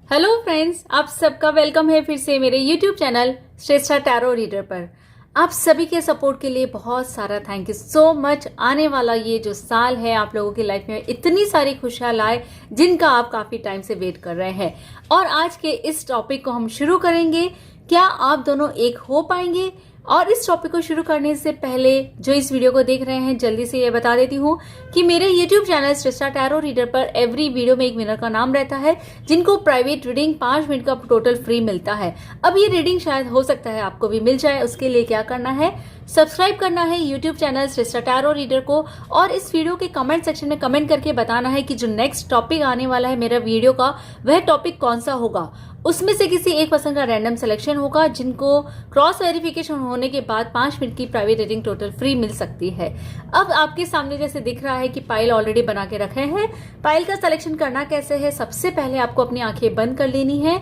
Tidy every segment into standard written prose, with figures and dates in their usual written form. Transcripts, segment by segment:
Hello friends, आप सबका welcome है फिर से मेरे यूट्यूब चैनल श्रेष्ठा टैरो रीडर पर। आप सभी के सपोर्ट के लिए बहुत सारा थैंक यू सो मच। आने वाला ये जो साल है आप लोगों की लाइफ में इतनी सारी खुशियां लाए जिनका आप काफी टाइम से वेट कर रहे हैं। और आज के इस टॉपिक को हम शुरू करेंगे, क्या आप दोनों एक हो पाएंगे। और इस टॉपिक को शुरू करने से पहले जो इस वीडियो को देख रहे हैं, जल्दी से ये बता देती हूँ कि मेरे YouTube चैनल श्रेष्ठा टैरो रीडर पर एवरी वीडियो में एक विनर का नाम रहता है जिनको प्राइवेट रीडिंग 5 मिनट का टोटल फ्री मिलता है। अब ये रीडिंग शायद हो सकता है आपको भी मिल जाए। उसके लिए क्या करना है, सब्सक्राइब करना है YouTube चैनल श्रेष्ठा टैरो रीडर को और इस वीडियो के कमेंट सेक्शन में कमेंट करके बताना है कि जो नेक्स्ट टॉपिक आने वाला है मेरा वीडियो का, वह टॉपिक कौन सा होगा। उसमें से किसी एक पर्सन का रैंडम सिलेक्शन होगा जिनको क्रॉस वेरिफिकेशन होने के बाद 5 मिनट की प्राइवेट रीडिंग टोटल फ्री मिल सकती है। अब आपके सामने जैसे दिख रहा है कि पाइल ऑलरेडी बना के रखे हैं। पाइल का सिलेक्शन करना कैसे है, सबसे पहले आपको अपनी आंखें बंद कर लेनी है।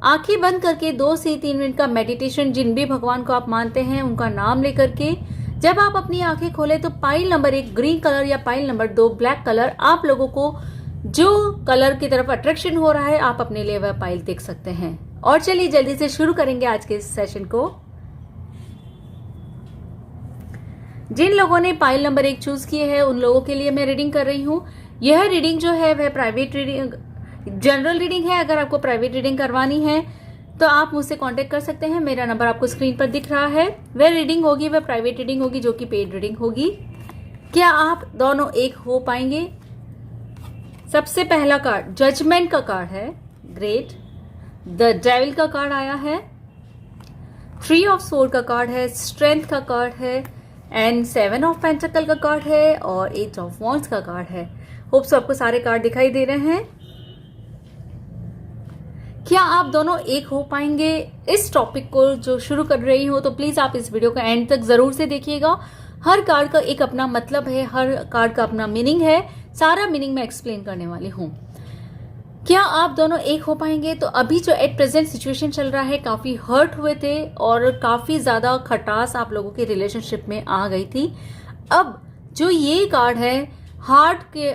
आंखें बंद करके 2 से 3 मिनट का मेडिटेशन, जिन भी भगवान को आप मानते हैं उनका नाम लेकर के जब आप अपनी आंखें खोले तो पाइल नंबर 1 ग्रीन कलर या पाइल नंबर 2 ब्लैक कलर, आप लोगों को जो कलर की तरफ अट्रैक्शन हो रहा है आप अपने लिए वह पाइल देख सकते हैं। और चलिए जल्दी से शुरू करेंगे आज के इस सेशन को। जिन लोगों ने पाइल नंबर 1 चूज किए हैं उन लोगों के लिए मैं रीडिंग कर रही हूँ। यह रीडिंग जो है वह प्राइवेट रीडिंग, जनरल रीडिंग है। अगर आपको प्राइवेट रीडिंग करवानी है तो आप मुझसे कांटेक्ट कर सकते हैं। मेरा नंबर आपको स्क्रीन पर दिख रहा है। वह रीडिंग होगी, वह प्राइवेट रीडिंग होगी जो कि पेड रीडिंग होगी। क्या आप दोनों एक हो पाएंगे? सबसे पहला कार्ड जजमेंट का कार्ड है, ग्रेट। द डेविल का कार्ड आया है, 3 ऑफ सोर्ड का कार्ड है, स्ट्रेंथ का कार्ड है एंड 7 ऑफ पेंटिकल का कार्ड है और 8 ऑफ वॉन्ड्स का कार्ड है। होप सो आपको सारे कार्ड दिखाई दे रहे हैं। क्या आप दोनों एक हो पाएंगे? इस टॉपिक को जो शुरू कर रही हो तो प्लीज आप इस वीडियो का एंड तक जरूर से देखिएगा। हर कार्ड का एक अपना मतलब है, हर कार्ड का अपना मीनिंग है। सारा मीनिंग मैं एक्सप्लेन करने वाली हूँ। क्या आप दोनों एक हो पाएंगे? तो अभी जो एट प्रेजेंट सिचुएशन चल रहा है, काफी हर्ट हुए थे और काफी ज्यादा खटास आप लोगों के रिलेशनशिप में आ गई थी। अब जो ये कार्ड है हार्ट के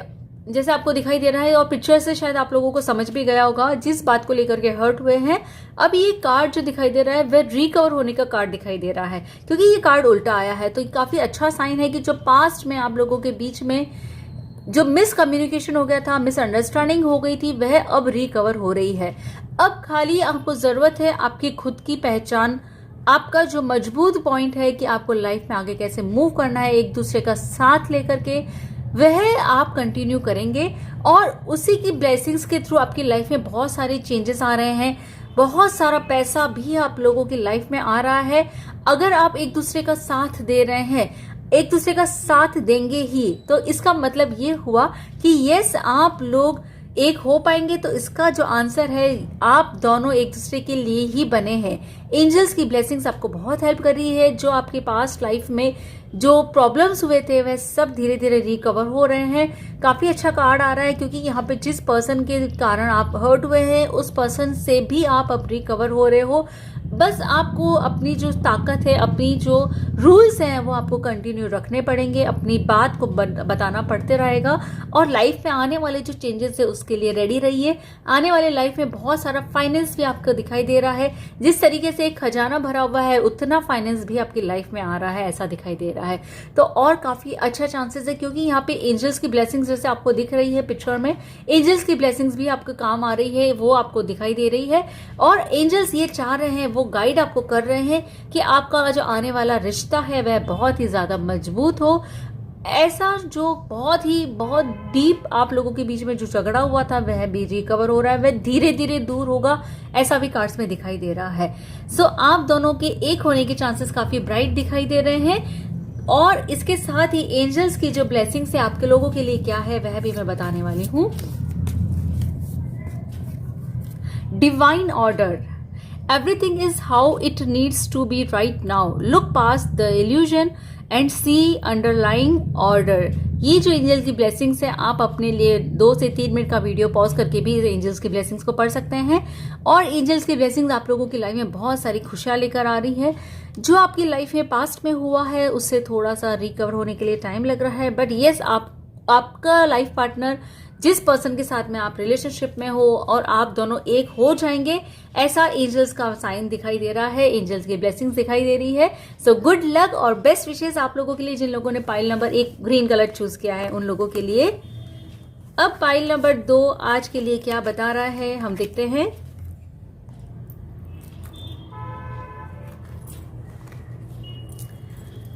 जैसे आपको दिखाई दे रहा है और पिक्चर से शायद आप लोगों को समझ भी गया होगा जिस बात को लेकर के हर्ट हुए हैं। अब ये कार्ड जो दिखाई दे रहा है वह रिकवर होने का कार्ड दिखाई दे रहा है, क्योंकि ये कार्ड उल्टा आया है। तो ये काफी अच्छा साइन है कि जो पास्ट में आप लोगों के बीच में जो मिसकम्युनिकेशन हो गया था, मिसअंडरस्टैंडिंग हो गई थी, वह अब रिकवर हो रही है। अब खाली आपको जरूरत है आपकी खुद की पहचान, आपका जो मजबूत पॉइंट है कि आपको लाइफ में आगे कैसे मूव करना है, एक दूसरे का साथ लेकर के, वह आप कंटिन्यू करेंगे। और उसी की ब्लेसिंग्स के थ्रू आपकी लाइफ में बहुत सारे चेंजेस आ रहे हैं। बहुत सारा पैसा भी आप लोगों की लाइफ में आ रहा है। अगर आप एक दूसरे का साथ दे रहे हैं, एक दूसरे का साथ देंगे ही, तो इसका मतलब ये हुआ कि यस आप लोग एक हो पाएंगे। तो इसका जो आंसर है, आप दोनों एक दूसरे के लिए ही बने हैं। एंजल्स की ब्लेसिंग्स आपको बहुत हेल्प कर रही है। जो आपके पास्ट लाइफ में जो प्रॉब्लम्स हुए थे वह सब धीरे धीरे रिकवर हो रहे हैं। काफी अच्छा कार्ड आ रहा है क्योंकि यहाँ पे जिस पर्सन के कारण आप हर्ट हुए हैं उस पर्सन से भी आप अब रिकवर हो रहे हो। बस आपको अपनी जो ताकत है, अपनी जो रूल्स हैं वो आपको कंटिन्यू रखने पड़ेंगे। अपनी बात को बताना पड़ते रहेगा और लाइफ में आने वाले जो चेंजेस है उसके लिए रेडी रहिए। आने वाले लाइफ में बहुत सारा फाइनेंस भी आपको दिखाई दे रहा है। जिस तरीके से एक खजाना भरा हुआ है उतना फाइनेंस भी आपकी लाइफ में आ रहा है, ऐसा दिखाई दे रहा है। तो और काफी अच्छा चांसेस है क्योंकि यहाँ पे एंजल्स की ब्लेसिंग्स जैसे आपको दिख रही है पिक्चर में, एंजल्स की ब्लेसिंग्स भी आपके काम आ रही है, वो आपको दिखाई दे रही है। और एंजल्स ये चाह रहे हैं, वो गाइड आपको कर रहे हैं कि आपका जो आने वाला रिश्ता है वह बहुत ही ज्यादा मजबूत हो। ऐसा जो बहुत डीप आप लोगों के बीच में जो झगड़ा हुआ था वह भी रिकवर हो रहा है, वह धीरे धीरे दूर होगा, ऐसा भी कार्ड्स में दिखाई दे रहा है। सो आप दोनों के एक होने के चांसेस काफी ब्राइट दिखाई दे रहे हैं। और इसके साथ ही एंजल्स की जो ब्लेसिंग्स है आपके लोगों के लिए क्या है वह भी मैं बताने वाली हूं। Divine order, everything is how it needs to be right now. Look past the illusion and see underlying order. ये जो एंजल की ब्लेसिंग्स है आप अपने लिए 2 से 3 मिनट का वीडियो पॉज करके भी एंजल्स की ब्लेसिंग्स को पढ़ सकते हैं। और एंजल्स की ब्लेसिंग्स आप लोगों की लाइफ में बहुत सारी खुशियां लेकर आ रही है। जो आपकी लाइफ में पास्ट में हुआ है उससे थोड़ा सा रिकवर होने के लिए टाइम लग रहा है, बट यस आपका लाइफ पार्टनर जिस पर्सन के साथ में आप रिलेशनशिप में हो और आप दोनों एक हो जाएंगे, ऐसा एंजल्स का साइन दिखाई दे रहा है, एंजल्स की ब्लेसिंग्स दिखाई दे रही है। सो गुड लक और बेस्ट विशेष आप लोगों के लिए जिन लोगों ने pile number 1 green colour choose किया है उन लोगों के लिए। अब पाइल नंबर 2 आज के लिए क्या बता रहा है हम देखते हैं।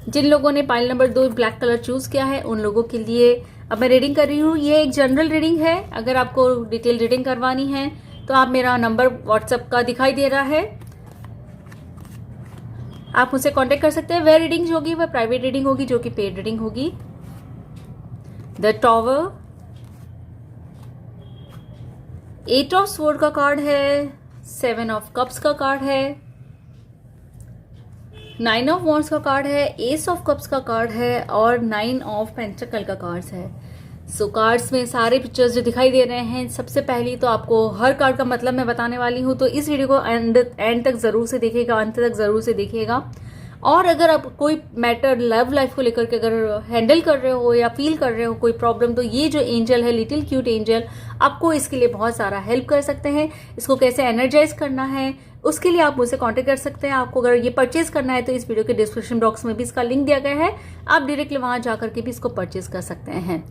जिन लोगों ने pile number 2 black colour choose किया है उन लोगों के लिए अब मैं रीडिंग कर रही हूँ। ये एक जनरल रीडिंग है, अगर आपको डिटेल रीडिंग करवानी है तो आप मेरा नंबर व्हाट्सएप का दिखाई दे रहा है, आप मुझसे कांटेक्ट कर सकते हैं। वह रीडिंग जो होगी वह प्राइवेट रीडिंग होगी, जो कि पेड रीडिंग होगी। द टॉवर, 8 ऑफ स्वॉर्ड का कार्ड है, 7 ऑफ कप्स का कार्ड है, 9 ऑफ वॉन्ड्स का कार्ड है, एस ऑफ कप्स का कार्ड है और 9 ऑफ पेंटिकल का कार्ड है। सो कार्ड्स में सारे पिक्चर्स जो दिखाई दे रहे हैं, सबसे पहली तो आपको हर कार्ड का मतलब मैं बताने वाली हूँ, तो इस वीडियो को एंड तक जरूर से देखिएगा, अंत तक जरूर से देखिएगा। और अगर आप कोई मैटर लव लाइफ को लेकर के अगर हैंडल कर रहे हो या फील कर रहे हो कोई प्रॉब्लम, तो ये जो एंजल है, लिटिल क्यूट एंजल, आपको इसके लिए बहुत सारा हेल्प कर सकते हैं। इसको कैसे एनर्जाइज करना है उसके लिए आप मुझसे कांटेक्ट कर सकते हैं। आपको अगर ये परचेज करना है तो इस वीडियो के डिस्क्रिप्शन बॉक्स में भी इसका लिंक दिया गया है, आप डायरेक्टली वहां जाकर के भी इसको परचेज कर सकते हैं।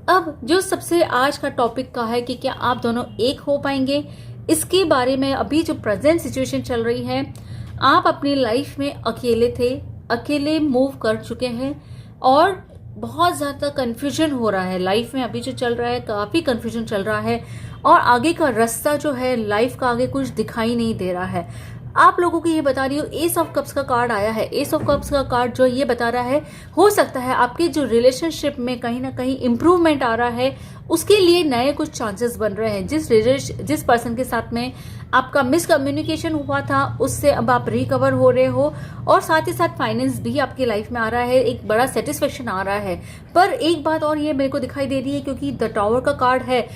अब जो सबसे आज का टॉपिक का है कि क्या आप दोनों एक हो पाएंगे, इसके बारे में अभी जो प्रेजेंट सिचुएशन चल रही है, आप अपनी लाइफ में अकेले थे, अकेले मूव कर चुके हैं और बहुत ज़्यादा कन्फ्यूजन हो रहा है लाइफ में। अभी जो चल रहा है काफ़ी कन्फ्यूजन चल रहा है और आगे का रास्ता जो है लाइफ का आगे कुछ दिखाई नहीं दे रहा है। आप लोगों को ये बता रही हूँ, एस ऑफ कप्स का कार्ड आया है। एस ऑफ कप्स का कार्ड जो ये बता रहा है, हो सकता है आपके जो रिलेशनशिप में कहीं ना कहीं इंप्रूवमेंट आ रहा है, उसके लिए नए कुछ चांसेस बन रहे हैं। जिस पर्सन के साथ में आपका मिसकम्युनिकेशन हुआ था उससे अब आप रिकवर हो रहे हो और साथ ही साथ फाइनेंस भी आपकी लाइफ में आ रहा है, एक बड़ा सेटिस्फेक्शन आ रहा है। पर एक बात और ये मेरे को दिखाई दे रही है, क्योंकि द टावर का कार्ड है,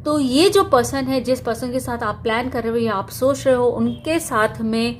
तो ये जो पर्सन है, जिस पर्सन के साथ आप प्लान कर रहे हो या आप सोच रहे हो, उनके साथ में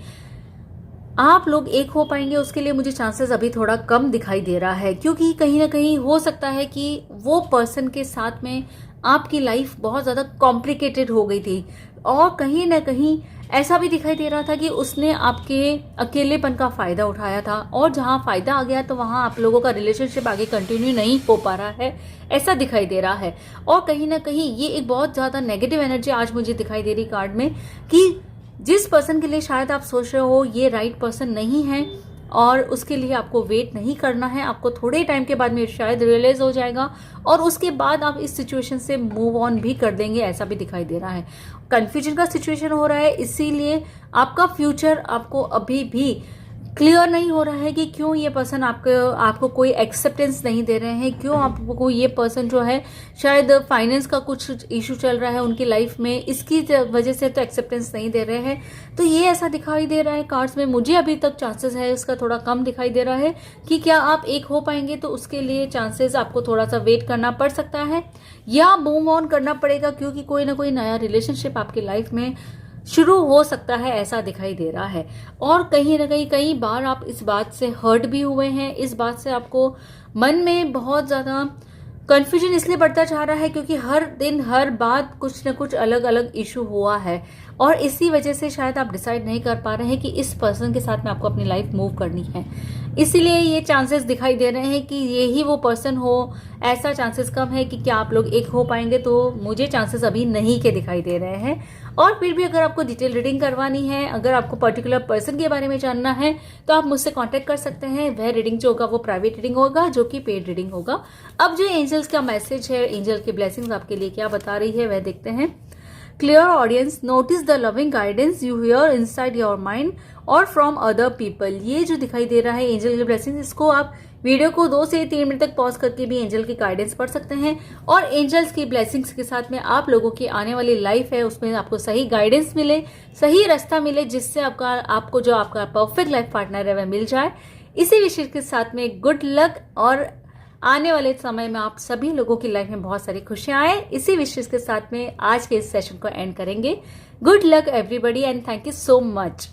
आप लोग एक हो पाएंगे, उसके लिए मुझे चांसेस अभी थोड़ा कम दिखाई दे रहा है। क्योंकि कहीं ना कहीं हो सकता है कि वो पर्सन के साथ में आपकी लाइफ बहुत ज़्यादा कॉम्प्लिकेटेड हो गई थी और कहीं ना कहीं ऐसा भी दिखाई दे रहा था कि उसने आपके अकेलेपन का फायदा उठाया था और जहां फायदा आ गया तो वहां आप लोगों का रिलेशनशिप आगे कंटिन्यू नहीं हो पा रहा है, ऐसा दिखाई दे रहा है। और कहीं ना कहीं ये एक बहुत ज्यादा नेगेटिव एनर्जी आज मुझे दिखाई दे रही कार्ड में कि जिस पर्सन के लिए शायद आप सोच रहे हो ये राइट पर्सन नहीं है और उसके लिए आपको वेट नहीं करना है, आपको थोड़े टाइम के बाद में शायद रियलाइज हो जाएगा और उसके बाद आप इस सिचुएशन से मूव ऑन भी कर देंगे, ऐसा भी दिखाई दे रहा है। कंफ्यूजन का सिचुएशन हो रहा है, इसीलिए आपका फ्यूचर आपको अभी भी क्लियर नहीं हो रहा है कि क्यों ये पर्सन आपको कोई एक्सेप्टेंस नहीं दे रहे हैं, क्यों आपको ये पर्सन जो है शायद फाइनेंस का कुछ इशू चल रहा है उनकी लाइफ में, इसकी वजह से तो एक्सेप्टेंस नहीं दे रहे हैं। तो ये ऐसा दिखाई दे रहा है कार्ड्स में, मुझे अभी तक चांसेस है इसका थोड़ा कम दिखाई दे रहा है कि क्या आप एक हो पाएंगे, तो उसके लिए चांसेस आपको थोड़ा सा वेट करना पड़ सकता है या मूव ऑन करना पड़ेगा, क्योंकि कोई ना कोई नया रिलेशनशिप आपकी लाइफ में शुरू हो सकता है, ऐसा दिखाई दे रहा है। और कहीं ना कहीं कई बार आप इस बात से हर्ट भी हुए हैं, इस बात से आपको मन में बहुत ज़्यादा कन्फ्यूजन इसलिए बढ़ता जा रहा है क्योंकि हर दिन हर बात कुछ न कुछ अलग अलग इशू हुआ है और इसी वजह से शायद आप डिसाइड नहीं कर पा रहे हैं कि इस पर्सन के साथ में आपको अपनी लाइफ मूव करनी है। इसीलिए ये चांसेस दिखाई दे रहे हैं कि ये ही वो पर्सन हो, ऐसा चांसेस कम है कि क्या आप लोग एक हो पाएंगे, तो मुझे चांसेस अभी नहीं के दिखाई दे रहे हैं। और फिर भी अगर आपको डिटेल रीडिंग करवानी है, अगर आपको पर्टिकुलर पर्सन के बारे में जानना है, तो आप मुझसे कांटेक्ट कर सकते हैं। वह रीडिंग जो होगा वो प्राइवेट रीडिंग होगा, जो कि पेड रीडिंग होगा। अब जो एंजल्स का मैसेज है, एंजल की ब्लेसिंग्स आपके लिए क्या बता रही है, वह देखते हैं। Clear audience, notice the loving guidance you here inside your mind और फ्रॉम अदर पीपल। ये जो दिखाई दे रहा है एंजल की ब्लेसिंग्स, इसको आप वीडियो को 2 से 3 मिनट तक पॉज करके भी एंजल की गाइडेंस पढ़ सकते हैं और एंजल्स की ब्लेसिंग्स के साथ में आप लोगों की आने वाली लाइफ है उसमें आपको सही गाइडेंस मिले, सही रास्ता मिले, जिससे आपको जो आपका परफेक्ट लाइफ पार्टनर है वह मिल जाए। इसी विशेष के साथ में गुड लक और आने वाले समय में आप सभी लोगों की लाइफ में बहुत सारी खुशियां आए। इसी विशेष के साथ में आज के इस सेशन को एंड करेंगे। Good luck everybody and thank you so much.